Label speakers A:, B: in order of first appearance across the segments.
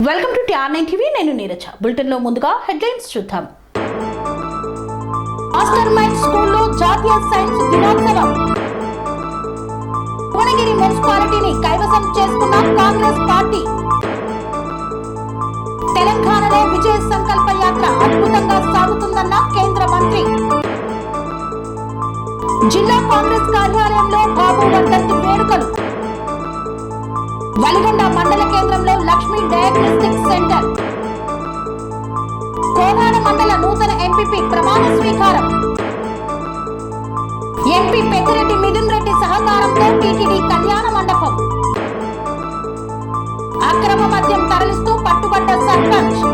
A: Welcome to TR9 TV. నేను Neeraja. Bulletin లో ముందుగా హెడ్లైన్స్ చూద్దాం. మాస్టర్ మైండ్ స్కూల్లో జాతీయ సైన్స్ దినోత్సవం. భువనగిరి మున్సిపాలిటీని కైవసం చేసుకున్న కాంగ్రెస్ పార్టీ. తెలంగాణలో విజయ సంకల్ప యాత్ర అద్భుతంగా సాగుతుందన్న కేంద్ర మంత్రి. జిల్లా కాంగ్రెస్ కార్యాలయంలో బాబు వర్ధంతి వేడుకలు. వలిగొండ మండల కేంద్రంలో లక్ష్మీ డయాగ్నోస్టిక్ సెంటర్. కోదాడ మండల నూతన ఎంపీపీ ప్రమాణ స్వీకారం. ఎంపీ పెద్దిరెడ్డి మిథున్ రెడ్డి సహకారంతో టీటీడీ కళ్యాణ మండపం. అక్రమ మద్యం తరలిస్తూ పట్టుబడ్డ సర్పంచ్.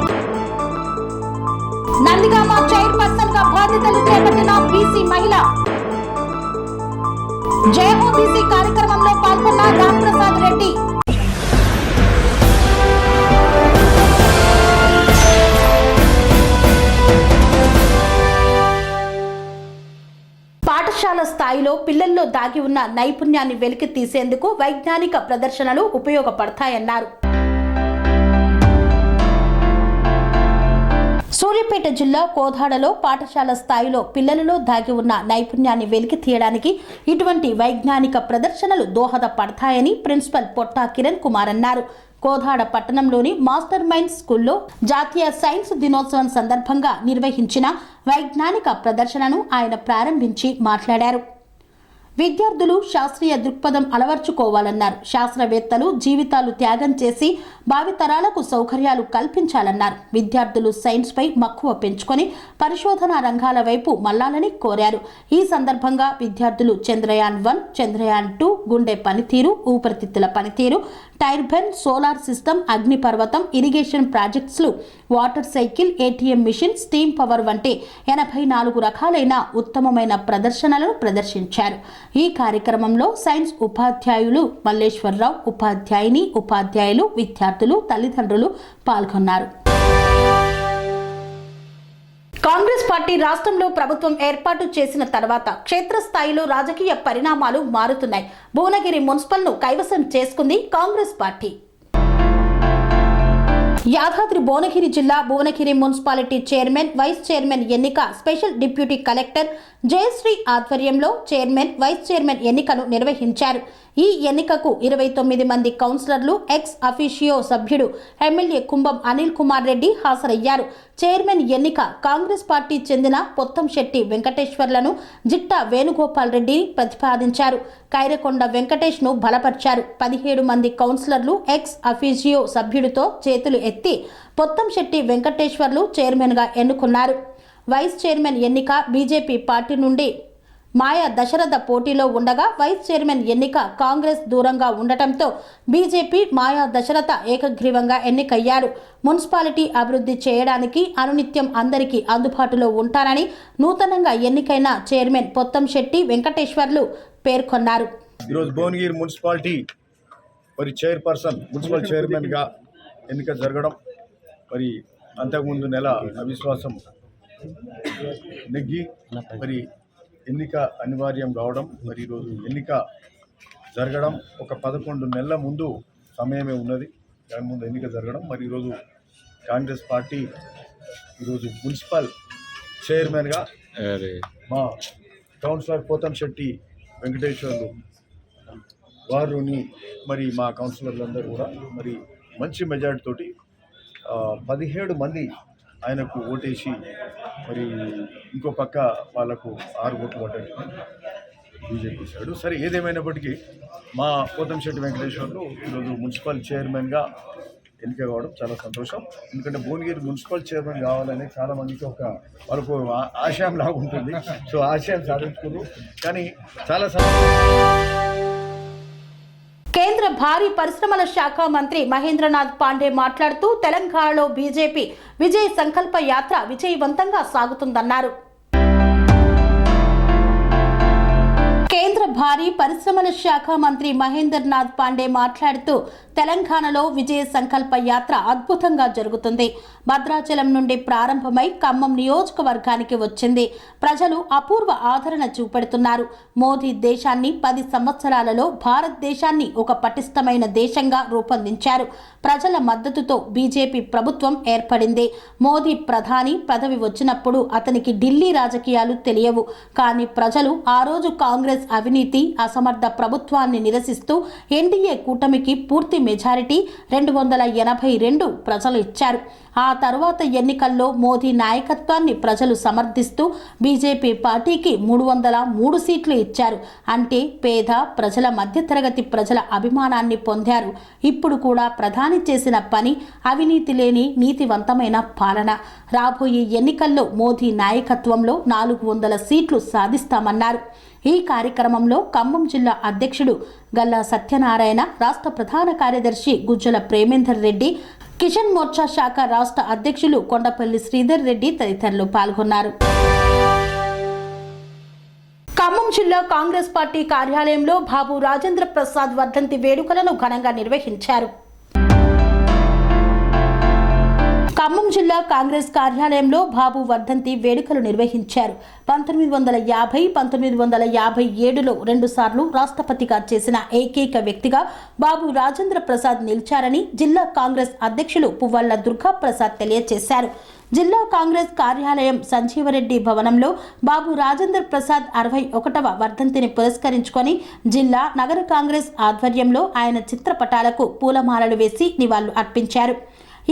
A: నందిగామ చైర్పర్సన్ గా బాధ్యతలు చేపట్టిన బీసీ మహిళ. జయహో బీసీ కార్యక్రమంలో పాల్గొన్న రాంప్రసాద్ రెడ్డి. పాఠశాల స్థాయిలో పిల్లల్లో దాగి ఉన్న నైపుణ్యాన్ని వెలికి తీసేందుకు వైజ్ఞానిక ప్రదర్శనలు ఉపయోగపడతాయన్నారు. సూర్యాపేట జిల్లా కోదాడలో పాఠశాల స్థాయిలో పిల్లలలో దాగి ఉన్న నైపుణ్యాన్ని వెలికి తీయడానికి ఇటువంటి వైజ్ఞానిక ప్రదర్శనలు దోహదపడతాయని ప్రిన్సిపల్ పొట్టా కిరణ్ కుమార్ అన్నారు. కోదాడ పట్టణంలోని మాస్టర్ మైండ్ స్కూల్లో జాతీయ సైన్స్ దినోత్సవం సందర్భంగా నిర్వహించిన వైజ్ఞానిక ప్రదర్శనను ఆయన ప్రారంభించి మాట్లాడారు. విద్యార్థులు శాస్త్రీయ దృక్పథం అలవర్చుకోవాలన్నారు. శాస్త్రవేత్తలు జీవితాలు త్యాగం చేసి భావితరాలకు సౌకర్యాలు కల్పించాలన్నారు. విద్యార్థులు సైన్స్ పై మక్కువ పెంచుకొని పరిశోధనా రంగాల వైపు మళ్లాలని కోరారు. ఈ సందర్భంగా విద్యార్థులు చంద్రయాన్ 1, చంద్రయాన్ 2, గుండె పనితీరు, ఊపిరితిత్తుల పనితీరు, టైర్బెన్, సోలార్ సిస్టమ్, అగ్నిపర్వతం, ఇరిగేషన్ ప్రాజెక్ట్స్లు, water cycle, ATM machine, steam power వంటి 84 రకాలైన ఉత్తమమైన ప్రదర్శనలను ప్రదర్శించారు. ఈ కార్యక్రమంలో సైన్స్ ఉపాధ్యాయులు మల్లేశ్వరరావు, ఉపాధ్యాయులు, విద్యార్థులు, తల్లిదండ్రులు పాల్గొన్నారు. కాంగ్రెస్ పార్టీ రాష్ట్రంలో ప్రభుత్వం ఏర్పాటు చేసిన తర్వాత క్షేత్రస్థాయిలో రాజకీయ పరిణామాలు మారుతున్నాయి. భువనగిరి మున్సిపల్ను కైవసం చేసుకుంది కాంగ్రెస్ పార్టీ. యాదాద్రి భువనగిరి జిల్లా Bhuvanagiri municipality chairman, vice chairman ఎన్నిక స్పెషల్ డిప్యూటీ కలెక్టర్ జయశ్రీ ఆధ్వర్యంలో చైర్మన్, వైస్ చైర్మన్ ఎన్నికను నిర్వహించారు. ఈ ఎన్నికకు 29 మంది కౌన్సిలర్లు, ఎక్స్ అఫీషియో సభ్యుడు ఎమ్మెల్యే కుంభం అనిల్ కుమార్ రెడ్డి హాజరయ్యారు. చైర్మన్ ఎన్నిక కాంగ్రెస్ పార్టీ చెందిన పొత్తంశెట్టి వెంకటేశ్వర్లను జిట్టా వేణుగోపాల్ రెడ్డిని ప్రతిపాదించారు. కైరకొండ వెంకటేష్ ను బలపరిచారు. 17 మంది కౌన్సిలర్లు, ఎక్స్ అఫీషియో సభ్యుడితో చేతులు ఎత్తి పొత్తంశెట్టి వెంకటేశ్వర్లు చైర్మన్ గా ఎన్నుకున్నారు. వైస్ చైర్మన్ ఎన్నిక బీజేపీ పార్టీ నుండి మాయా దశరథ పోటీలో ఉండగా వైస్ చైర్మన్ ఎన్నిక కాంగ్రెస్ దూరంగా ఉండటంతో బీజేపీ మాయా దశరథ ఏకగ్రీవంగా ఎన్నికయ్యారు. మున్సిపాలిటీ అభివృద్ధి చేయడానికి అనునిత్యం అందరికీ అందుబాటులో ఉంటారని నూతనంగా ఎన్నికైన చైర్మన్ పొత్తంశెట్టి వెంకటేశ్వర్లు పేర్కొన్నారు.
B: ఈరోజు భువనగిరి మున్సిపాలిటీ చైర్పర్సన్, మున్సిపల్ చైర్మన్గా ఎన్నిక జరగడం, మరి అంతకుముందు నెల అవిశ్వాసం నెగ్గి మరి ఎన్నిక అనివార్యం కావడం, మరి ఈరోజు ఎన్నిక జరగడం ఒక 11 నెలల ముందు సమయమే ఉన్నది. దాని ముందు ఎన్నిక జరగడం, మరి ఈరోజు కాంగ్రెస్ పార్టీ ఈరోజు మున్సిపల్ చైర్మన్గా మా కౌన్సిలర్ పోతంశెట్టి వెంకటేశ్వర్లు వారిని మరి మా కౌన్సిలర్లందరూ కూడా మరి మంచి మెజార్టీ తోటి 17 మంది ఆయనకు ఓటేసి మరి ఇంకో పక్క వాళ్ళకు 6 ఓట్లు పడ్డాయి బీజేపీ ఇచ్చాడు. సరే, ఏదేమైనప్పటికీ మా పోతంశెట్టి వెంకటేశ్వర్లు ఈరోజు మున్సిపల్ చైర్మన్గా ఎన్నిక కావడం చాలా సంతోషం. ఎందుకంటే భువనగిరి మున్సిపల్ చైర్మన్ కావాలని చాలామందికి వాళ్ళకు ఆశయం లాగా ఉంటుంది. సో ఆశయం సాధించుకున్నారు. కానీ చాలా
A: కేంద్ర భారీ పరిశ్రమల శాఖ మంత్రి మహేంద్రనాథ్ పాండే మాట్లాడుతూ తెలంగాణలో బీజేపీ విజయ సంకల్ప యాత్ర విజయవంతంగా సాగుతుందన్నారు. కేంద్ర భారీ పరిశ్రమల శాఖ మంత్రి మహేంద్రనాథ్ పాండే మాట్లాడుతూ తెలంగాణలో విజయ సంకల్ప యాత్ర అద్భుతంగా జరుగుతుంది. భద్రాచలం నుండి ప్రారంభమై ఖమ్మం నియోజకవర్గానికి వచ్చింది. ప్రజలు అపూర్వ ఆదరణ చూపెడుతున్నారు. మోదీ దేశాన్ని 10 సంవత్సరాలలో భారతదేశాన్ని ఒక పటిష్టమైన దేశంగా రూపొందించారు. ప్రజల మద్దతుతో బీజేపీ ప్రభుత్వం ఏర్పడింది. మోదీ ప్రధాని పదవి వచ్చినప్పుడు అతనికి ఢిల్లీ రాజకీయాలు తెలియవు. కానీ ప్రజలు ఆ రోజు కాంగ్రెస్ అవినీతి, అసమర్థ ప్రభుత్వాన్ని నిరసిస్తూ ఎన్డీఏ కూటమికి పూర్తి మెజారిటీ 282 ప్రజలు ఇచ్చారు. ఆ తర్వాత ఎన్నికల్లో మోదీ నాయకత్వాన్ని ప్రజలు సమర్థిస్తూ బీజేపీ పార్టీకి 303 సీట్లు ఇచ్చారు. అంటే పేద ప్రజల, మధ్యతరగతి ప్రజల అభిమానాన్ని పొందారు. ఇప్పుడు కూడా ప్రధాని చేసిన పని అవినీతి లేని నీతివంతమైన పాలన. రాబోయే ఎన్నికల్లో మోదీ నాయకత్వంలో 400 సీట్లు సాధిస్తామన్నారు. ఈ కార్యక్రమంలో ఖమ్మం జిల్లా అధ్యక్షుడు గల్లా సత్యనారాయణ, రాష్ట్ర ప్రధాన కార్యదర్శి గుజ్జల ప్రేమేందర్ రెడ్డి, కిషన్ మోర్చా శాఖ రాష్ట్ర అధ్యక్షులు కొండపల్లి శ్రీధర్ రెడ్డి తదితరులు పాల్గొన్నారు. ఖమ్మం జిల్లా కాంగ్రెస్ పార్టీ కార్యాలయంలో బాబు రాజేంద్ర ప్రసాద్ వర్ధంతి వేడుకలను ఘనంగా నిర్వహించారు. ఖమ్మం జిల్లా కాంగ్రెస్ కార్యాలయంలో బాబు వర్ధంతి వేడుకలు నిర్వహించారు. 1950, 1957లో 2 సార్లు రాష్ట్రపతిగా చేసిన ఏకైక వ్యక్తిగా బాబు రాజేంద్ర ప్రసాద్ నిలిచారని జిల్లా కాంగ్రెస్ అధ్యక్షులు పువ్వాళ్ల దుర్గా ప్రసాద్ తెలియజేశారు. జిల్లా కాంగ్రెస్ కార్యాలయం సంజీవరెడ్డి భవనంలో బాబు రాజేంద్ర ప్రసాద్ 61వ వర్ధంతిని పురస్కరించుకొని జిల్లా నగర కాంగ్రెస్ ఆధ్వర్యంలో ఆయన చిత్రపటాలకు పూలమాలలు వేసి నివాళులు అర్పించారు.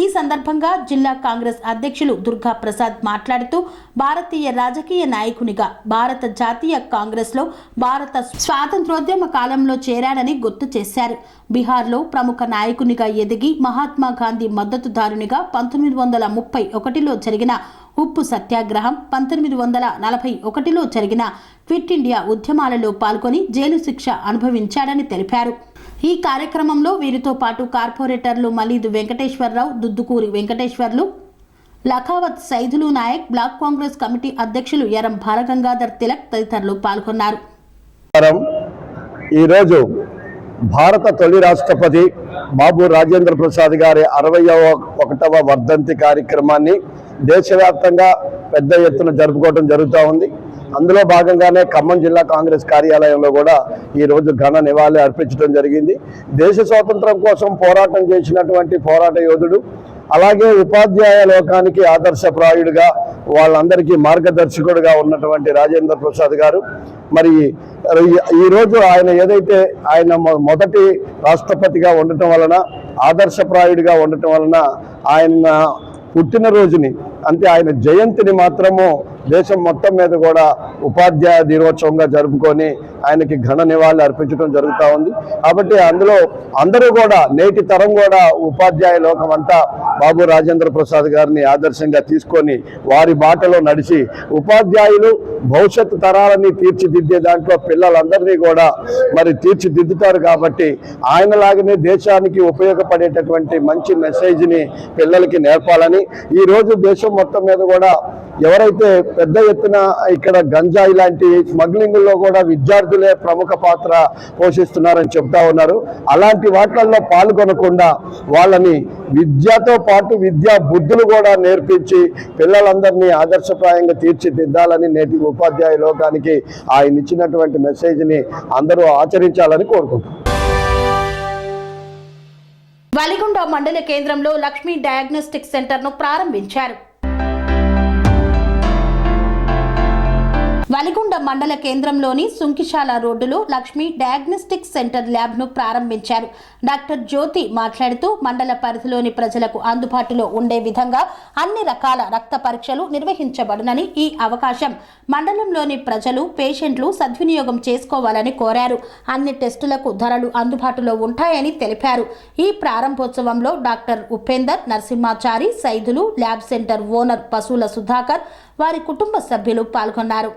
A: ఈ సందర్భంగా జిల్లా కాంగ్రెస్ అధ్యక్షులు దుర్గా ప్రసాద్ మాట్లాడుతూ భారతీయ రాజకీయ నాయకునిగా భారత జాతీయ కాంగ్రెస్లో భారత స్వాతంత్రోద్యమ కాలంలో చేరాడని గుర్తు చేశారు. బీహార్లో ప్రముఖ నాయకునిగా ఎదిగి మహాత్మా గాంధీ మద్దతుదారునిగా 1931లో జరిగిన ఉప్పు సత్యాగ్రహం, 1941లో జరిగిన క్విట్ ఇండియా ఉద్యమాలలో పాల్గొని జైలు శిక్ష అనుభవించాడని తెలిపారు. ఈ కార్యక్రమంలో వీరితో పాటు కార్పొరేటర్లు మలీదు వెంకటేశ్వరరావు, దుద్దుకూరి వెంకటేశ్వర్లు, లఖావత్ సైదులు నాయక్, బ్లాక్ కాంగ్రెస్ కమిటీ అధ్యక్షులు ఎరం బాలగంగాధర్ తిలక్ తదితరులు పాల్గొన్నారు.
C: ఈరోజు భారత తొలి రాష్ట్రపతి బాబు రాజేంద్ర ప్రసాద్ గారి 61వ వర్ధంతి కార్యక్రమాన్ని దేశవ్యాప్తంగా పెద్ద ఎత్తున జరుపుకోవడం జరుగుతూ ఉంది. అందులో భాగంగానే ఖమ్మం జిల్లా కాంగ్రెస్ కార్యాలయంలో కూడా ఈరోజు ఘన నివాళి అర్పించడం జరిగింది. దేశ స్వాతంత్రం కోసం పోరాటం చేసినటువంటి పోరాట యోధుడు, అలాగే ఉపాధ్యాయ లోకానికి ఆదర్శప్రాయుడిగా వాళ్ళందరికీ మార్గదర్శకుడిగా ఉన్నటువంటి రాజేంద్ర ప్రసాద్ గారు మరి ఈరోజు ఆయన ఏదైతే ఆయన మొదటి రాష్ట్రపతిగా ఉండటం వలన, ఆదర్శప్రాయుడిగా ఉండటం వలన ఆయన పుట్టినరోజుని అంటే ఆయన జయంతిని మాత్రము దేశం మొత్తం మీద కూడా ఉపాధ్యాయ దినోత్సవంగా జరుపుకొని ఆయనకి ఘన నివాళి అర్పించడం జరుగుతూ ఉంది. కాబట్టి అందులో అందరూ కూడా నేటి తరం కూడా ఉపాధ్యాయ లోకం అంతా బాబు రాజేంద్ర ప్రసాద్ గారిని ఆదర్శంగా తీసుకొని వారి బాటలో నడిచి ఉపాధ్యాయులు భవిష్యత్తు తరాలని తీర్చిదిద్దే దాంట్లో పిల్లలందరినీ కూడా మరి తీర్చిదిద్దుతారు. కాబట్టి ఆయనలాగానే దేశానికి ఉపయోగపడేటటువంటి మంచి మెసేజ్ని పిల్లలకి నేర్పాలని ఈరోజు దేశం మొత్తం మీద కూడా ఎవరైతే పెద్ద ఎత్తున ఇక్కడ గంజాయి లాంటి స్మగ్లింగ్లో కూడా విద్యార్థులే ప్రముఖ పాత్ర పోషిస్తున్నారని చెప్తా ఉన్నారు. అలాంటి వాటిల్లో పాల్గొనకుండా వాళ్ళని విద్యతో పాటు విద్యా బుద్ధులు కూడా నేర్పించి పిల్లలందరినీ ఆదర్శప్రాయంగా తీర్చిదిద్దాలని నేటి ఉపాధ్యాయ లోకానికి ఆయన ఇచ్చినటువంటి మెసేజ్ని అందరూ ఆచరించాలని కోరుకుంటున్నారు.
A: వలిగొండ మండల కేంద్రంలో లక్ష్మీ డయాగ్నోస్టిక్ సెంటర్ను ప్రారంభించారు. వలిగొండ మండల కేంద్రంలోని సుంకిశాల రోడ్డులో లక్ష్మీ డయాగ్నోస్టిక్ సెంటర్ ల్యాబ్ను ప్రారంభించారు. డాక్టర్ జ్యోతి మాట్లాడుతూ మండల పరిధిలోని ప్రజలకు అందుబాటులో ఉండే విధంగా అన్ని రకాల రక్త పరీక్షలు నిర్వహించబడునని, ఈ అవకాశం మండలంలోని ప్రజలు, పేషెంట్లు సద్వినియోగం చేసుకోవాలని కోరారు. అన్ని టెస్టులకు ధరలు అందుబాటులో ఉంటాయని తెలిపారు. ఈ ప్రారంభోత్సవంలో doctor Upender, Narasimhachari, Saidulu, lab centre owner Pasuvula Sudhakar, వారి కుటుంబ సభ్యులు పాల్గొన్నారు.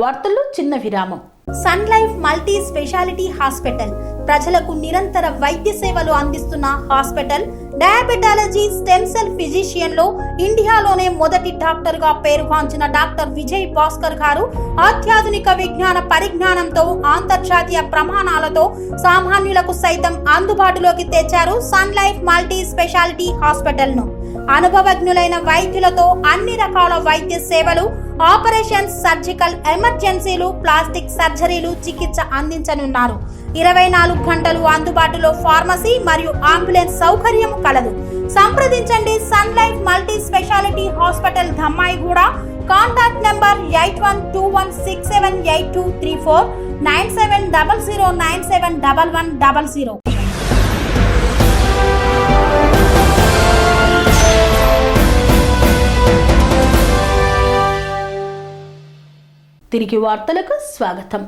A: వార్తల్లో చిన్న విరామం.
D: Sun life multi speciality hospital ప్రజలకు నిరంతర వైద్య సేవలు అందిస్తున్న hospital. Diabetology, stem cell physician లో ఇండియాలోనే మొదటి డాక్టర్ గా పేరుగాంచిన డాక్టర్ విజయ్ భాస్కర్ గారు అత్యాధునిక విజ్ఞాన పరిజ్ఞానంతో అంతర్జాతీయ ప్రమాణాలతో సామాన్యులకు సైతం అందుబాటులోకి తెచ్చారు sun life multi speciality hospital ను. అనుభవజ్ఞులైన వైద్యులతో అన్ని రకాల వైద్య సేవలు, ఆపరేషన్స్, సర్జికల్ ఎమర్జెన్సీలు, ప్లాస్టిక్ సర్జరీలు, చికిత్స అందించనున్నారు. 24 గంటలు అందుబాటులో ఫార్మసీ మరియు అంబులెన్స్ సౌకర్యం కలదు. సంప్రదించండి sun life multi speciality hospital, Dammaiguda. Contact number 8121678234 9700971100.
A: తిరిగి వార్తలకు స్వాగతం.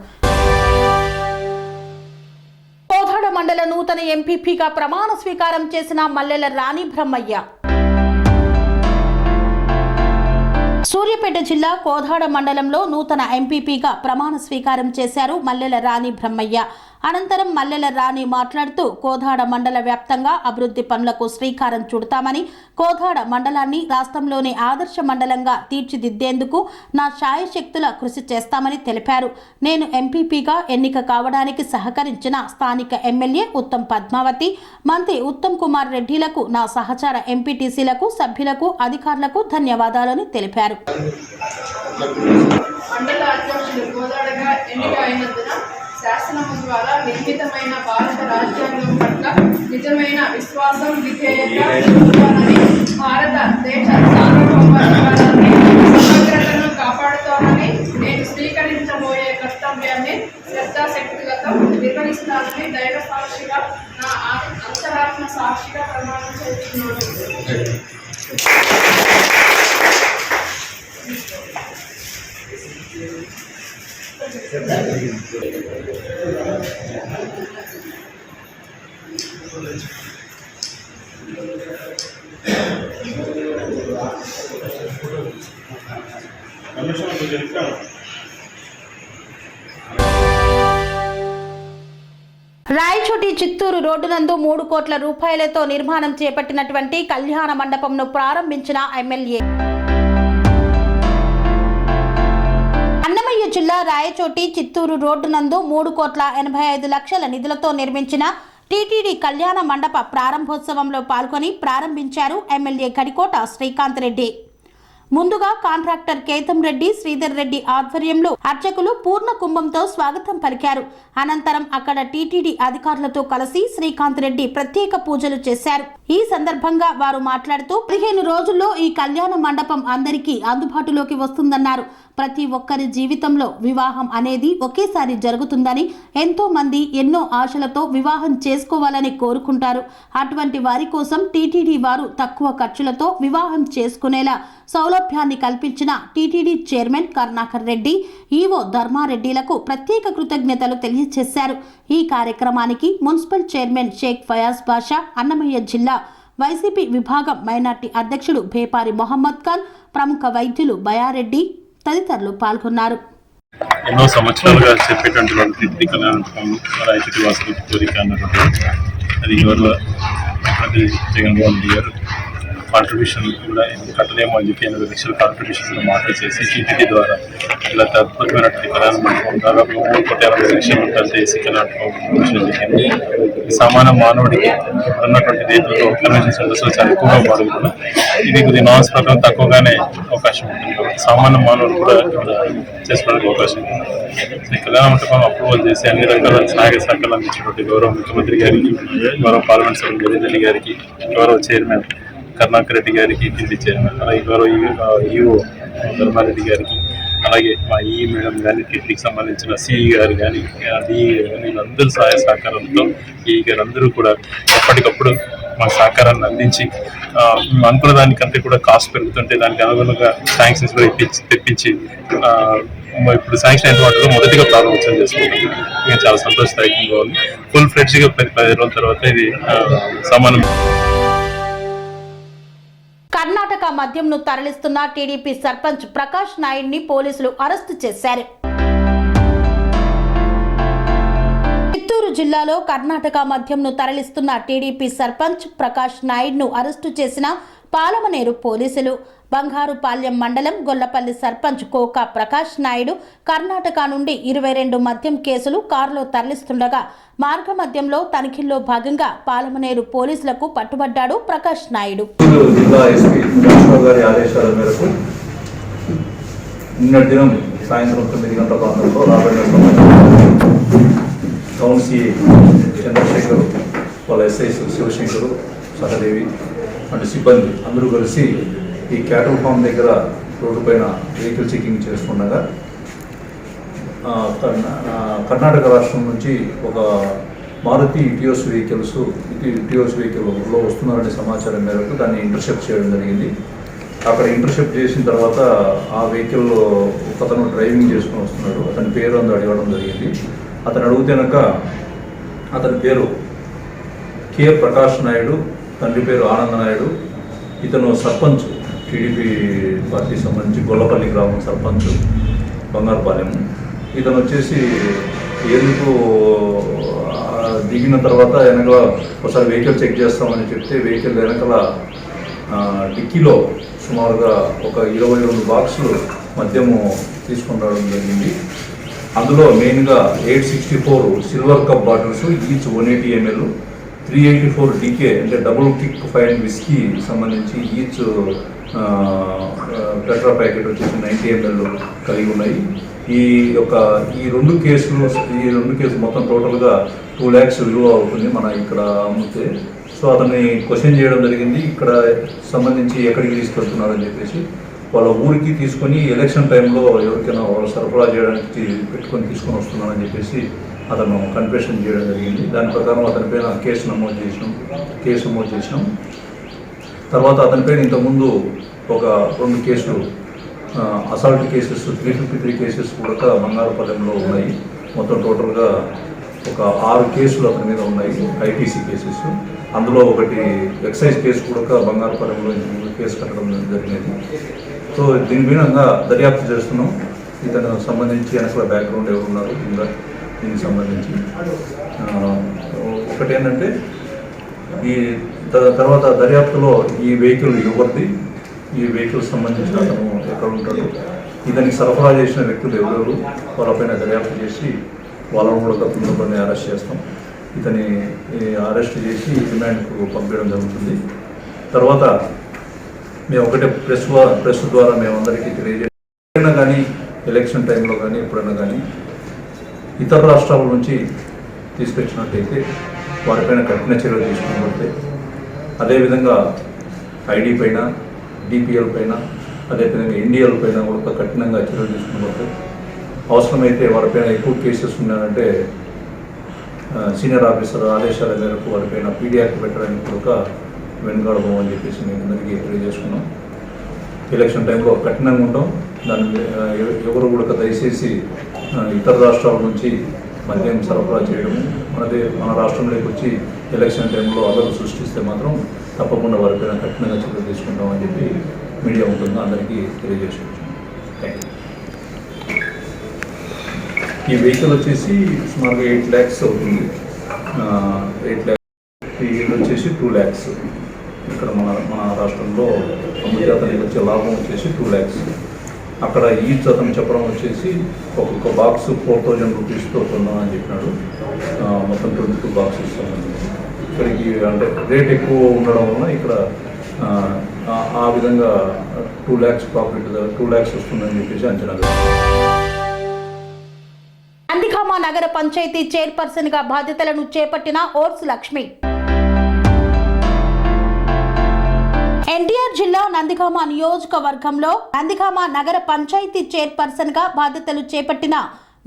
A: కోదాడ మండల నూతన ఎంపీపీగా ప్రమాణ స్వీకారం చేసిన మల్లెల రాణి బ్రహ్మయ్య. సూర్యాపేట జిల్లా కోదాడ మండలంలో నూతన ఎంపీపీగా ప్రమాణ స్వీకారం చేశారు మల్లెల రాణి బ్రహ్మయ్య. అనంతరం మల్లెల రాణి మాట్లాడుతూ కోదాడ మండల వ్యాప్తంగా అభివృద్ధి పనులకు శ్రీకారం చుడతామని, కోదాడ మండలాన్ని రాష్ట్రంలోని ఆదర్శ మండలంగా తీర్చిదిద్దేందుకు నా శాయశక్తుల కృషి చేస్తామని తెలిపారు. నేను ఎంపీపీగా ఎన్నిక కావడానికి సహకరించిన స్థానిక ఎమ్మెల్యే ఉత్తమ్ పద్మావతి, మంత్రి ఉత్తమ్ కుమార్ రెడ్డిలకు, నా సహచార ఎంపీటీసీలకు, సభ్యులకు, అధికారులకు ధన్యవాదాలని తెలిపారు.
E: మండల అధ్యక్షులు కోదాడగా ఎన్నిక అయినందున శాసనము ద్వారా నిర్మితమైన భారత రాజ్యాంగం పట్ల నిజమైన విశ్వాసం, విధేయత చూపుతానని, భారత దేశ సార్వభౌమాధికారాన్ని, సమగ్రతను కాపాడుతానని, నేను స్వీకరించబోయే కర్తవ్యాన్ని శ్రద్ధాశక్తులతో నిర్వహిస్తానని దైవ సాక్షిగా, నా అంతరాత్మ సాక్షిగా ప్రమాణం చేస్తున్నాను.
A: రాయచోటి చిత్తూరు రోడ్డు నందు 3 కోట్ల రూపాయలతో నిర్మాణం చేపట్టినటువంటి కళ్యాణ మండపంను ప్రారంభించిన ఎమ్మెల్యే. అన్నమయ్య జిల్లా రాయచోటి చిత్తూరు రోడ్డు నందు 3,85,00,000 నిధులతో నిర్మించిన టీటీడీ కళ్యాణ మండప ప్రారంభోత్సవంలో పాల్గొని ప్రారంభించారు ఎమ్మెల్యే గడికోట శ్రీకాంత్ రెడ్డి. ముందుగా కాంట్రాక్టర్ కేతం రెడ్డి, శ్రీధర్ రెడ్డి ఆధ్వర్యంలో అర్చకులు పూర్ణ కుంభంతో స్వాగతం పలికారు. అనంతరం అక్కడ టీటీడీ అధికారులతో కలిసి శ్రీకాంత్ రెడ్డి ప్రత్యేక పూజలు చేశారు. ఈ సందర్భంగా వారు మాట్లాడుతూ 15 రోజుల్లో ఈ కళ్యాణ మండపం అందరికీ అందుబాటులోకి వస్తుందన్నారు. ప్రతి ఒక్కరి జీవితంలో వివాహం అనేది ఒకేసారి జరుగుతుందని, ఎంతో మంది ఎన్నో ఆశలతో వివాహం చేసుకోవాలని కోరుకుంటారు. అటువంటి వారి కోసం టీటీడీ వారు తక్కువ ఖర్చులతో వివాహం చేసుకునేలా సౌలభ్యాన్ని కల్పించిన టీటీడీ చైర్మన్ కరుణాకర్ రెడ్డి, ఈవో ధర్మారెడ్డిలకు ప్రత్యేక కృతజ్ఞతలు తెలియజేశారు. ఈ కార్యక్రమానికి మున్సిపల్ చైర్మన్ షేక్ ఫయాజ్ బాషా, అన్నమయ్య జిల్లా వైసీపీ విభాగం మైనార్టీ అధ్యక్షుడు భేపారి మొహమ్మద్ ఖాన్, ప్రముఖ వైద్యులు బయారెడ్డి తదితరులు పాల్గొన్నారు.
F: ఎన్నో సంవత్సరాలుగా చెప్పేటటువంటి రాయచోటి వాసుల కోరిక అన్నటువంటి అది గౌరవ ముఖ్యమంత్రి జగన్మోహన్ రెడ్డి గారు కాంట్రిబ్యూషన్ కూడా కట్టలేమో అని చెప్పి 8 లక్షల కాంట్రిబ్యూషన్ కూడా మాఫీ చేసి టీటీడీ ద్వారా ఇలా అద్భుతమైనటువంటి కళ్యాణ మండపం దాదాపు 3,60,00,000 రూపాయలు చేసి కళ్యాణ మండపం జరిగింది. సామాన్య మానవుడికి ఉన్నటువంటి రీతిలో కన్వెన్షన్ సెంటర్స్లో చాలా ఎక్కువగా పాల్గొన్నాం. ఇది కొద్ది నాన్స్ ప్రకారం తక్కువగానే అవకాశం ఉంటుంది కాబట్టి సామాన్య మానవుడు కూడా చేసుకోవడానికి అవకాశం ఉంది. ఈ కళ్యాణ మండపం అప్రూవల్ చేసి అన్ని రకాల సహాయ సహకారాలు అందించినటువంటి గౌరవ ముఖ్యమంత్రి గారికి, గౌరవ పార్లమెంట్ సభ్యులు జగన్ గారికి, గౌరవ చైర్మన్ కరుణాకర్ రెడ్డి గారికి, టీడీ చైర్మన్, అలాగే గౌరవ ఈవో ధర్మారెడ్డి గారికి, అలాగే మా ఈ మేడం కానీ, టీటీడీకి సంబంధించిన సిఈ గారు కానీ, డిఈ గారు కానీ, వీళ్ళందరూ సహాయ సహకారంతో ఈ గారు అందరూ కూడా ఎప్పటికప్పుడు మా సహకారాన్ని అందించి అనుకున్న దానికంటే కూడా కాస్ట్ పెరుగుతుంటే దానికి అనుగుణంగా శాంక్షన్స్ కూడా తెప్పించి ఇప్పుడు శాంక్షన్ అయిన వాటిలో మొదటిగా ప్రారంభోత్సవం చేసుకుంటాం. ఇంకా చాలా సంతోషదాయకంగా ఉంది. ఫుల్ ఫ్లెడ్జ్గా 10 రోజుల తర్వాత ఇది సమానం.
A: కర్ణాటక మద్యంను తరలిస్తున్న టీడీపీ సర్పంచ్ ప్రకాష్ నాయుడిని పోలీసులు అరెస్టు చేశారు. చిత్తూరు జిల్లాలో కర్ణాటక మద్యంను తరలిస్తున్న టీడీపీ సర్పంచ్ ప్రకాష్ నాయుడును అరెస్టు చేసిన పాలమనేరు పోలీసులు. బంగారుపాలెం మండలం గొల్లపల్లి సర్పంచ్ కోకా ప్రకాష్ నాయుడు కర్ణాటక నుండి 22 మద్యం కేసులు కారులో తరలిస్తుండగా మార్గ మధ్యంలో తనిఖీల్లో భాగంగా పాలమనేరు పోలీసులకు పట్టుబడ్డాడు ప్రకాష్ నాయుడు.
G: జిల్లా ఎస్పీ రాష్ట్ర గారి ఆదేశాల మేరకు నిన్నటి దినం సాయంత్రం 9 గంటల ప్రాంతంలో రాబడిన టౌన్ సిఐ చంద్రశేఖర్, వాళ్ళ ఎస్ఐస్ శివశంకరు, సహదేవి అంటే సిబ్బంది అందరూ కలిసి ఈ క్యాటల్ ఫామ్ దగ్గర రోడ్డు పైన వెహికల్ చెకింగ్ చేస్తుండగా కర్ణాటక రాష్ట్రం నుంచి ఒక మారుతి ఇటియోస్ వెహికల్లో వస్తున్నారనే సమాచారం మేరకు దాన్ని ఇంటర్సెప్ట్ చేయడం జరిగింది. అక్కడ ఇంటర్సెప్ట్ చేసిన తర్వాత ఆ వెహికల్లో ఒకతను డ్రైవింగ్ చేసుకుని వస్తున్నాడు. అతని పేరు అందరూ అడగడం జరిగింది. అతను అడిగితేనక అతని పేరు కె ప్రకాష్ నాయుడు, తండ్రి పేరు ఆనంద నాయుడు. ఇతను సర్పంచ్, టీడీపీ పార్టీ సంబంధించి గొల్లపల్లి గ్రామం సర్పంచ్ బంగారుపాలెం. ఇతను వచ్చేసి ఎందుకు దిగిన తర్వాత వెనక ఒకసారి వెహికల్ చెక్ చేస్తామని చెప్తే వెహికల్ వెనకాల డిక్కీలో సుమారుగా ఒక 22 బాక్సులు మద్యము తీసుకొని రావడం జరిగింది. అందులో మెయిన్గా 864 silver cup bottles, each 180 ml, 384 DK అంటే డబుల్ కిక్ ఫైన్ విస్కీ సంబంధించి ఈచ్ పెట్రా ప్యాకెట్ వచ్చేసి 90 ml కలిగి ఉన్నాయి. ఈ రెండు కేసులు మొత్తం టోటల్గా 2 lakhs విలువ అవుతుంది మన ఇక్కడ అమ్మితే. సో అతన్ని క్వశ్చన్ చేయడం జరిగింది. ఇక్కడ సంబంధించి ఎక్కడికి తీసుకెళ్తున్నారని చెప్పేసి వాళ్ళ ఊరికి తీసుకొని ఎలక్షన్ టైంలో ఎవరికైనా వాళ్ళు సరఫరా చేయడానికి తీసుకొని వస్తున్నారని చెప్పేసి అతను కన్ఫెషన్ చేయడం జరిగింది. దాని ప్రకారం అతనిపైన కేసు నమోదు చేసినాం. తర్వాత అతనిపైన ఇంతకుముందు ఒక 2 కేసులు అసాల్ట్ కేసెస్ 353 కేసెస్ కూడా బంగారుపాలెంలో ఉన్నాయి. మొత్తం టోటల్గా ఒక 6 కేసులు అతని మీద ఉన్నాయి, ఐపీసీ కేసెస్. అందులో ఒకటి ఎక్సైజ్ కేసు కూడా బంగారుపాలెంలో కేసు కట్టడం జరిగినది. సో దీని మీద దర్యాప్తు చేస్తున్నాం. ఇతను సంబంధించి వెనకాల బ్యాక్గ్రౌండ్ ఎవరు ఉన్నారు ఇంకా దీనికి సంబంధించి ఒకటి ఏంటంటే ఈ తర్వాత దర్యాప్తులో ఈ వెహికల్ ఎవరిది, ఈ వెహికల్ సంబంధించిన అతను ఎక్కడ ఉంటాడు, ఇతనికి సరఫరా చేసిన వ్యక్తులు ఎవరెవరు వాళ్ళపైన దర్యాప్తు చేసి వాళ్ళను కూడా తొందరలోనే అరెస్ట్ చేస్తాం. ఇతని అరెస్ట్ చేసి రిమాండ్కు పంపించడం జరుగుతుంది. తర్వాత మేము ఒకటే ప్రెస్ ద్వారా మేమందరికీ తెలియజేయడం కానీ ఎలక్షన్ టైంలో కానీ ఎప్పుడైనా కానీ ఇతర రాష్ట్రాల నుంచి తీసుకొచ్చినట్టయితే వారిపైన కఠిన చర్యలు తీసుకున్నట్లయితే, అదేవిధంగా ఐడి పైన, డిపిఎల్ పైన, అదేవిధంగా ఎన్డీఎల్ పైన కూడా కఠినంగా చర్యలు తీసుకున్నట్లయితే, అవసరమైతే వారిపైన ఎక్కువ కేసెస్ ఉన్నాయంటే సీనియర్ ఆఫీసర్ ఆదేశాల మేరకు వారిపైన పీడీ యాక్ట్ పెట్టడానికి కూడా వెనుకాడబోం అని చెప్పేసి మేము అందరికీ తెలియజేసుకున్నాం. ఎలక్షన్ టైంలో కఠినంగా ఉంటాం. దాన్ని ఎవరు కూడా దయచేసి ఇతర రాష్ట్రాల నుంచి మద్యం సరఫరా చేయడం, మన రాష్ట్రంలోకి వచ్చి ఎలక్షన్ టైంలో అల్లరి సృష్టిస్తే మాత్రం తప్పకుండా వారిపైన కఠినంగా చర్యలు తీసుకుంటామని చెప్పి మీడియా ఉంటుందో అందరికీ తెలియజేసుకుంటాం. Thank you. ఈ వెహికల్ వచ్చేసి సుమారుగా 8 lakhs అవుతుంది. 8 lakhs, ఈ వచ్చేసి 2 lakhs. ఇక్కడ మన రాష్ట్రంలో అమ్మితే అతనికి వచ్చే లాభం వచ్చేసి 2 lakhs. అక్కడ ఈచ్ అతను చెప్పడం వచ్చేసి ఒక్కొక్క బాక్స్ 4000 రూపీస్తో కొందామని చెప్పినాడు. మొత్తం 22 బాక్సెస్ సంబంధించి ఇక్కడికి అంటే రేట్ ఎక్కువ ఉండడం వలన ఇక్కడ ఆ విధంగా 2 lakhs ప్రాఫిట్, 2 lakhs వస్తుందని చెప్పేసి అంచనా.
A: నందిగామ నగర పంచాయతీ చైర్పర్సన్ గా బాధ్యతలను చేపట్టిన ఓర్సు లక్ష్మి. ఎన్టీఆర్ జిల్లా నందిగామ నియోజకవర్గంలో నందిగామ నగర పంచాయతీ చైర్పర్సన్ గా బాధ్యతలు చేపట్టిన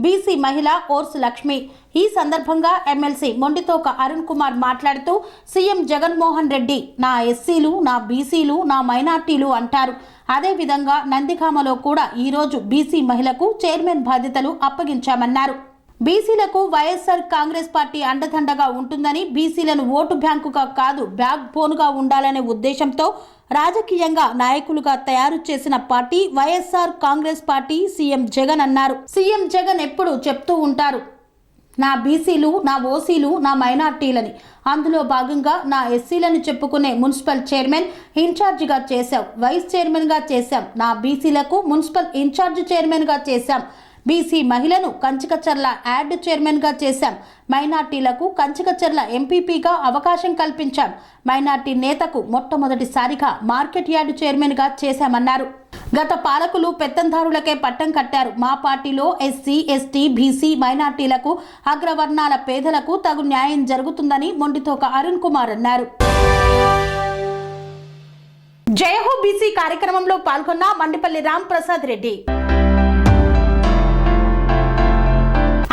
A: బీసీ మహిళ ఓర్సు లక్ష్మి. ఈ సందర్భంగా ఎమ్మెల్సీ మొండితోక అరుణ్ కుమార్ మాట్లాడుతూ సీఎం జగన్మోహన్ రెడ్డి నా ఎస్సీలు, నా బీసీలు, నా మైనార్టీలు అంటారు. అదేవిధంగా నందిగామలో కూడా ఈరోజు బీసీ మహిళకు చైర్మన్ బాధ్యతలు అప్పగించామన్నారు. బీసీలకు వైఎస్ఆర్ కాంగ్రెస్ పార్టీ అండదండగా ఉంటుందని, బీసీలను ఓటు బ్యాంకుగా కాదు బ్యాక్ బోన్గా ఉండాలనే ఉద్దేశంతో రాజకీయంగా నాయకులుగా తయారు చేసిన party YSR Congress party CM Jagan అన్నారు. సీఎం జగన్ ఎప్పుడు చెప్తూ ఉంటారు, నా బీసీలు, నా ఓసీలు, నా మైనార్టీలని, అందులో భాగంగా నా ఎస్సీలను చెప్పుకునే మున్సిపల్ చైర్మన్ ఇన్ఛార్జిగా చేశాం, వైస్ చైర్మన్గా చేశాం, నా బీసీలకు మున్సిపల్ ఇన్ఛార్జ్ చైర్మన్గా చేశాం, బీసీ మహిళను కంచికచర్ల యార్డ్ చైర్మన్గా చేశాం, మైనార్టీలకు కంచికచర్ల ఎంపీపీగా అవకాశం కల్పించాం, మైనార్టీ నేతకు మొట్టమొదటిసారిగా మార్కెట్ యార్డ్ చైర్మన్గా చేశామన్నారు. గత పాలకులు పెత్తందారులకే పట్టం కట్టారు. మా పార్టీలో ఎస్సీ, ఎస్టీ, బీసీ, మైనార్టీలకు, అగ్రవర్ణాల పేదలకు తగు న్యాయం జరుగుతుందని మొండితోక అరుణ్ కుమార్ అన్నారు. జయహో బీసీ కార్యక్రమంలో పాల్గొన్న మండిపల్లి రామ్ ప్రసాద్ రెడ్డి.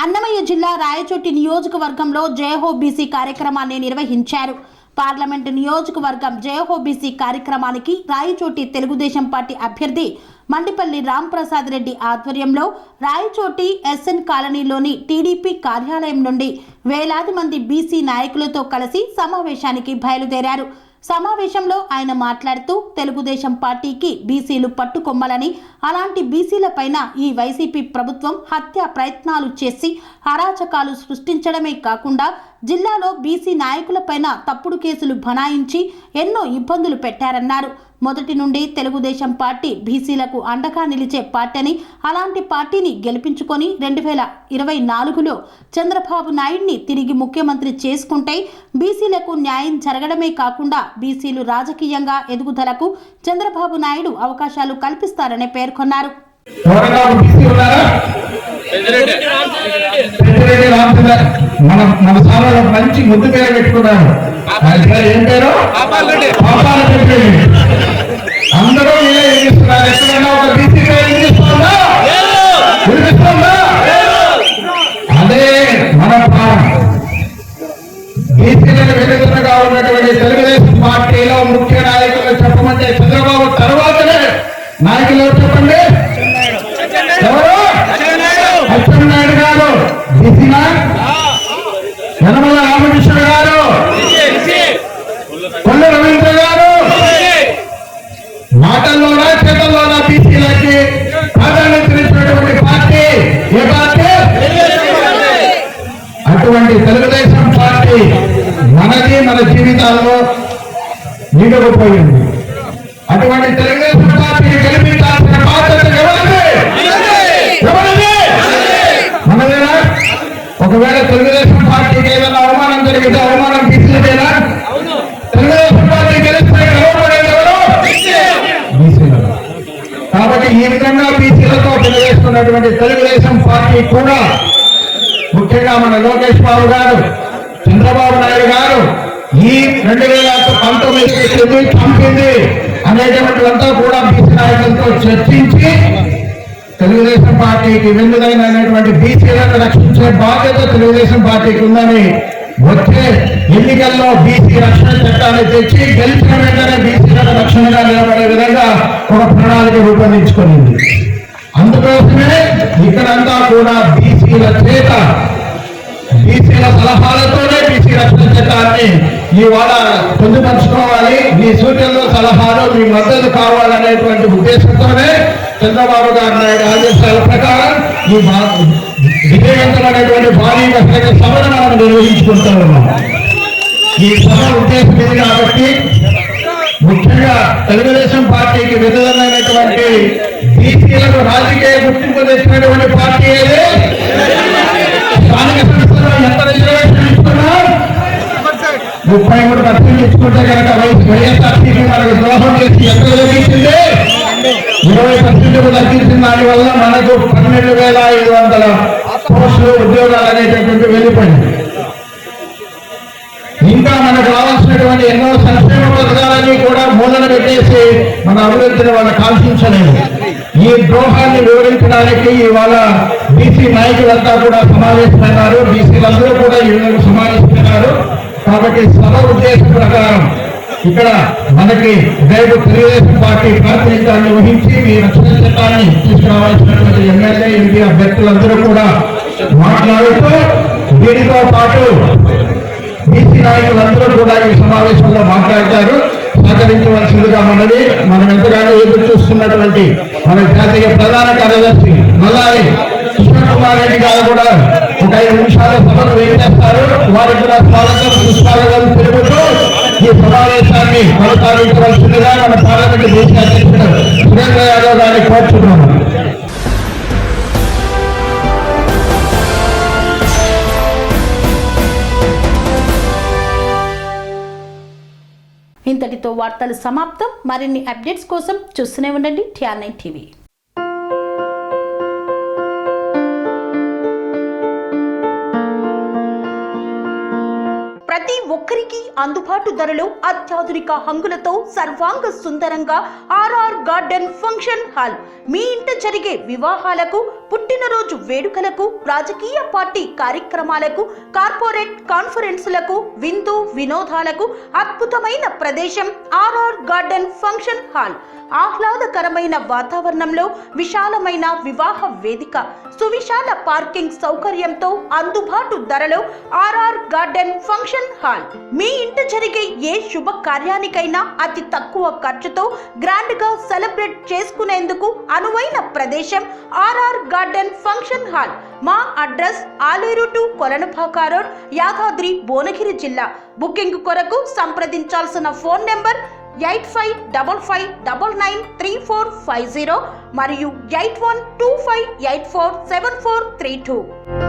A: అన్నమయ్య జిల్లా రాయచోటి నియోజకవర్గంలో జయహో బీసీ కార్యక్రమాన్ని నిర్వహించారు. పార్లమెంటు నియోజకవర్గం జయహో బీసీ కార్యక్రమానికి రాయచోటి తెలుగుదేశం పార్టీ అభ్యర్థి మండిపల్లి రామ్ ప్రసాద్ రెడ్డి ఆధ్వర్యంలో రాయచోటి ఎస్ఎన్ కాలనీలోని టీడీపీ కార్యాలయం నుండి వేలాది మంది బీసీ నాయకులతో కలిసి సమావేశానికి బయలుదేరారు. సమావేశంలో ఆయన మాట్లాడుతూ తెలుగుదేశం పార్టీకి బీసీలు పట్టుకొమ్మలని, అలాంటి బీసీలపైన ఈ వైసీపీ ప్రభుత్వం హత్యా ప్రయత్నాలు చేసి అరాచకాలు సృష్టించడమే కాకుండా జిల్లాలో బీసీ నాయకులపైన తప్పుడు కేసులు బనాయించి ఎన్నో ఇబ్బందులు పెట్టారన్నారు. మొదటి నుండి తెలుగుదేశం పార్టీ బీసీలకు అండగా నిలిచే పార్టీ అని, అలాంటి పార్టీని గెలిపించుకొని 2024లో చంద్రబాబు నాయుడిని తిరిగి ముఖ్యమంత్రి చేసుకుంటే బీసీలకు న్యాయం జరగడమే కాకుండా బీసీలు రాజకీయంగా ఎదుగుదలకు చంద్రబాబు నాయుడు అవకాశాలు కల్పిస్తారని పేర్కొన్నారు.
H: మన సార్లు మంచి ముద్దు పేరు పెట్టుకున్నారు. ఏం పేరు? అందరూ ఎక్కిస్తున్నారు. ఎక్కడైనా ఒక బీసీ పేరు వినిపిస్తుందా? అదే మన ప్రాణం. బీసీలకు వెలుగుతున్నగా ఉన్నటువంటి తెలుగుదేశం పార్టీలో ముఖ్య నాయకులు చెప్పమంటే చంద్రబాబు తర్వాతనే నాయకులు చెప్పండి. ఎవరు? అచ్చెన్నాయుడు గారు బీసీనా? యనమల రామకృష్ణ గారు, కొల్లు రవీంద్ర గారు, మాటల్లోనా చేతల్లోనా బీసీలకి ప్రాధాన్యతనిచ్చినటువంటి పార్టీ ఏ పార్టీ? అటువంటి తెలుగుదేశం పార్టీ మనది మన జీవితాల్లో నిండుకుపోయింది. అటువంటి తెలుగుదేశం పార్టీని గెలిపించాల్సిన బాధ్యత ఎవరిది? మనదేనా? ఒకవేళ తెలుగుదేశం పార్టీకి ఏదైనా అవమానం జరిగితే అవమానం బీసీలకేనా? తెలుగుదేశం పార్టీ గెలిస్తే గెలవబడేది ఎవరు? బీసీలు. కాబట్టి ఈ విధంగా బీసీలతో తెలియజేస్తున్నటువంటి తెలుగుదేశం పార్టీ కూడా ముఖ్యంగా మన లోకేష్ బాబు గారు, చంద్రబాబు నాయుడు గారు ఈ 2019 చంపింది అనేటువంటిదంతా కూడా బీసీ నాయకులతో చర్చించి తెలుగుదేశం పార్టీకి వెన్నుదైనటువంటి బీసీలను రక్షించే బాధ్యత తెలుగుదేశం పార్టీకి ఉందని వచ్చే ఎన్నికల్లో బీసీ రక్షణ చట్టాన్ని తెచ్చి గెలిచిన వెంటనే బీసీలకు రక్షణగా నిలబడే విధంగా ఒక ప్రణాళిక రూపొందించుకునింది. అందుకోసమే ఇక్కడంతా కూడా బీసీల చేత, బీసీల సలహాలతోనే బీసీ రక్షణ చట్టాన్ని ఇవాళ పొందుపరుచుకోవాలి. మీ సూచనలు, సలహాలు, మీ మద్దతు కావాలనేటువంటి ఉద్దేశంతోనే చంద్రబాబు గారు నాయుడు ఆదేశాల ప్రకారం ఈ విజయవంతమైనటువంటి భారీ బహిరంగ సభను మనం నిర్వహించుకుంటూ ఉన్నాం. ఈ సభ ఉద్దేశం ఇది కాబట్టి ముఖ్యంగా తెలుగుదేశం పార్టీకి విధమైనటువంటి బీసీలకు రాజకీయ గుర్తింపు తెచ్చినటువంటి పార్టీ ఏది? స్థానిక సంస్థలో ఎంత రిజర్వేషన్ ఇస్తున్నా 33% ఇచ్చుకుంటే కనుక వైఎస్ఆర్సీపీ మనకు ద్రోహం చేసి ఎంత తగ్గించింది? 20% తగ్గించిన దాని వల్ల మనకు 12,500 పోస్టులు, ఉద్యోగాలు అనేటటువంటి వెళ్ళిపోయింది. ఇంకా మనకు రావాల్సినటువంటి ఎన్నో సంక్షేమ పథకాలన్నీ కూడా మూలన పెట్టేసి మన అభివృద్ధిని వాళ్ళు కాల్చించలేదు. ఈ ద్రోహాన్ని వివరించడానికి ఇవాళ బీసీ నాయకులంతా కూడా సమావేశమైనారు. బీసీలందరూ కూడా ఈ విధంగా సమావేశమైనారు. కాబట్టి సభ ఉద్దేశం ప్రకారం ఇక్కడ మనకి రేపు తెలుగుదేశం పార్టీ ప్రాతినిధ్యాన్ని వహించి మీ రక్షణ చట్టాన్ని తీసుకురావాల్సినటువంటి ఎమ్మెల్యే, ఎంపీ అభ్యర్థులందరూ కూడా మాట్లాడుతూ దీనితో పాటు బీసీ నాయకులందరూ కూడా ఈ సమావేశంలో మాట్లాడతారు. సహకరించవలసిందిగా మనది. మనం ఎంతగానో ఎదురు చూస్తున్నటువంటి మన జాతీయ ప్రధాన కార్యదర్శి నల్లారి కృష్ణ కుమార్ రెడ్డి గారు కూడా ఒక 5 నిమిషాలు సభను వేయించేస్తారు. వారికి కూడా స్వాగతం సుస్వాగతం తెలుపుతూ ఈ సమావేశాన్ని కొనసాగించవలసిందిగా మన పార్లమెంటు దేశ అధ్యక్షుడు సురేంద్ర యాదవ్ గారిని కోరుతున్నాము.
A: ఇంతటితో వార్తలు సమాప్తం. మరిన్ని అప్డేట్స్ కోసం చూస్తూనే ఉండండి TR9 టీవీ.
D: ప్రతి ఒక్కరికి అందుబాటు ధరలో అత్యాధునిక హంగులతో సర్వాంగ సుందరంగా ఆర్ఆర్ గార్డెన్ ఫంక్షన్ హాల్. మీ ఇంట జరిగే వివాహాలకు, పుట్టినరోజు వేడుకలకు, రాజకీయ పార్టీ కార్యక్రమాలకు, కార్పొరేట్ కాన్ఫరెన్సులకు, విందు వినోదాలకు అద్భుతమైన ప్రదేశం ఆర్ఆర్ గార్డెన్ ఫంక్షన్ హాల్. ఆహ్లాదకరమైన వాతావరణంలో విశాలమైన వివాహ వేదిక, సువిశాల పార్కింగ్ సౌకర్యంతో అందుబాటు ధరలో ఆర్ఆర్ గార్డెన్ ఫంక్షన్ హాల్. మీ ఇంట జరిగే ఏ శుభ కార్యానికైనా అతి తక్కువ ఖర్చుతో గ్రాండ్ గా సెలబ్రేట్ చేసుకునేందుకు అనువైన ప్రదేశం ఆర్ఆర్ గార్డెన్ ఫంక్షన్ హాల్. మా address Aleru to Kolanupaka road, Yadadri Bhuvanagiri జిల్లా. బుకింగ్ కొరకు సంప్రదించాల్సిన ఫోన్ నెంబర్ 8555993450 మరియు 8125847432.